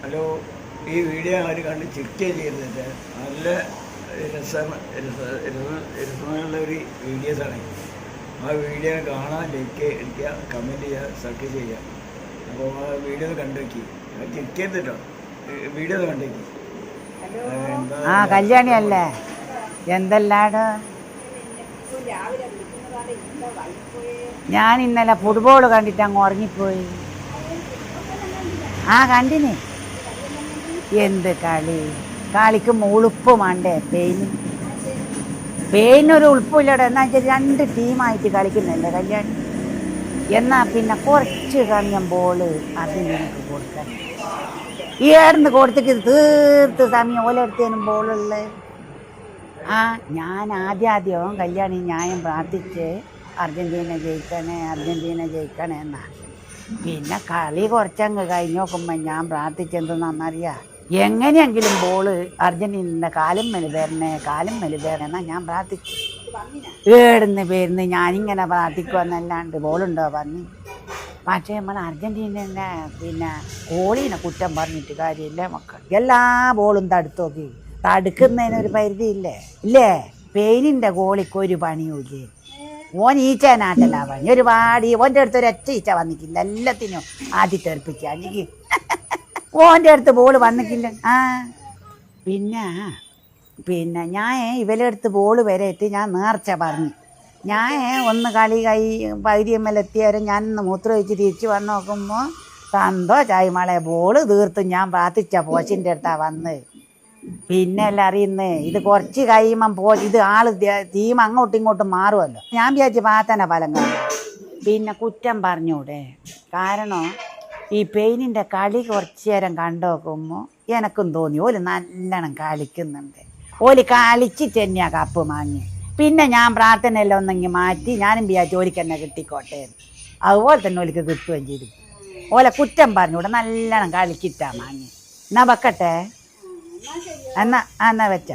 Hello, ഈ video അവർ കണ്ട് check ചെയ്തിട്ട് നല്ല രസമുള്ള ഒരു വീഡിയോസാണ്. ആ വീഡിയോ കാണാൻ ലൈക്ക് അടിക്കുക, കമൻറ്റ് ചെയ്യുക, സബ്സ്ക്രൈബ് ചെയ്യുക. അപ്പോൾ ആ വീഡിയോ കണ്ടു വയ്ക്കി, ചെക്ക് ചെയ്തിട്ടോ വീഡിയോ കണ്ടു വയ്ക്കി. ആ കല്യാണി അല്ലേ? എന്തെല്ലാട് ഞാൻ ഇന്നലെ ഫുട്ബോൾ കണ്ടിട്ട് അങ്ങ് ഉറങ്ങിപ്പോയി. ആ കണ്ടിന്. എന്ത് കളിക്ക് ഉളുപ്പ് വേണ്ടേ? പെയിനൊരു ഉളുപ്പില്ലട. എന്നാ വെച്ചാൽ 2 ടീമായിട്ട് കളിക്കുന്നില്ലേ കല്യാണി. എന്നാൽ പിന്നെ കുറച്ച് സമയം ബോള് അതിന് എനിക്ക് കൊടുക്കാൻ ഈ ഏടുന്ന് കൊടുത്തിട്ട് തീർത്ത് സമയം ഓലെടുത്തേനും ബോളുള്ളത്. ആ ഞാൻ ആദ്യം കല്യാണി ന്യായം പ്രാർത്ഥിച്ച് അർജൻറ്റീന ജയിക്കണേ എന്നാ. പിന്നെ കളി കുറച്ചങ്ങ് കഴിഞ്ഞ് നോക്കുമ്പോൾ ഞാൻ പ്രാർത്ഥിച്ചെന്തെന്നറിയാം, എങ്ങനെയെങ്കിലും ബോള് അർജൻറ്റീനൻ്റെ കാലും മേല് വരണേ ഞാൻ പ്രാർത്ഥിച്ചു. ഏടുന്ന് ഞാനിങ്ങനെ പ്രാർത്ഥിക്കുമെന്നല്ലാണ്ട് ബോളുണ്ടോ പറഞ്ഞു. പക്ഷേ നമ്മൾ അർജൻറ്റീനൻ്റെ പിന്നെ ഗോളീനെ കുറ്റം പറഞ്ഞിട്ട് കാര്യമില്ല മക്കൾ. എല്ലാ ബോളും തടുത്തോക്കി. തടുക്കുന്നതിനൊരു പരിധിയില്ലേ? പെയിനിൻ്റെ ഗോളിക്ക് ഒരു പണിയുമില്ലേ. ഓൻ ഈച്ചനാട്ടല്ല പണി. ഒരുപാട് ഓൻ്റെ അടുത്ത് ഒരൊറ്റ ഈച്ച വന്നിട്ടില്ല, എല്ലാത്തിനും ആദ്യം തെറിപ്പിക്കുക. എനിക്ക് ഓൻ്റെ അടുത്ത് ബോള് വന്നിട്ടില്ല. പിന്നെ ഞാൻ ഇവരെടുത്ത് ബോള് വരെയിട്ട് ഞാൻ നേർച്ച പറഞ്ഞു. ഞാൻ ഒന്ന് കളി പകുതിയമ്മലെത്തിയവരെ ഞാൻ മൂത്ര ഒഴിച്ച് തിരിച്ച് വന്ന് നോക്കുമ്പോൾ സന്തോഷമായി മളെ. ബോള് തീർത്തും ഞാൻ പ്രാർത്ഥിച്ച പോച്ചിൻ്റെ അടുത്താണ് വന്ന്. പിന്നെ എല്ലാം അറിയുന്നേ, ഇത് കുറച്ച് കഴിയുമ്പം ഇത് ടീം അങ്ങോട്ടും ഇങ്ങോട്ടും മാറുമല്ലോ. ഞാൻ വിചാരിച്ച് പ്രാർത്ഥന ഫലം കാണും. പിന്നെ കുറ്റം പറഞ്ഞൂടെ? കാരണം ഈ പെയിനിൻ്റെ കളി കുറച്ച് നേരം കണ്ടു നോക്കുമ്പോൾ എനക്കും തോന്നി ഓല് നല്ലോണം കളിക്കുന്നുണ്ട്. ഓല് കളിച്ചിട്ട് തന്നെയാണ് കപ്പ് വാങ്ങി. പിന്നെ ഞാൻ പ്രാർത്ഥനയെല്ലാം ഒന്നെങ്കിൽ മാറ്റി ഞാനും വിചാരിച്ചു ഓലിക്ക് തന്നെ കിട്ടിക്കോട്ടെ. അതുപോലെ തന്നെ ഓലിക്ക് കിട്ടുകയും ചെയ്തു. ഓലെ കുറ്റം പറഞ്ഞൂടെ? നല്ലോണം കളിച്ചിട്ടാണ് വാങ്ങി. എന്നാ വെക്കട്ടെ? എന്നാ വെച്ച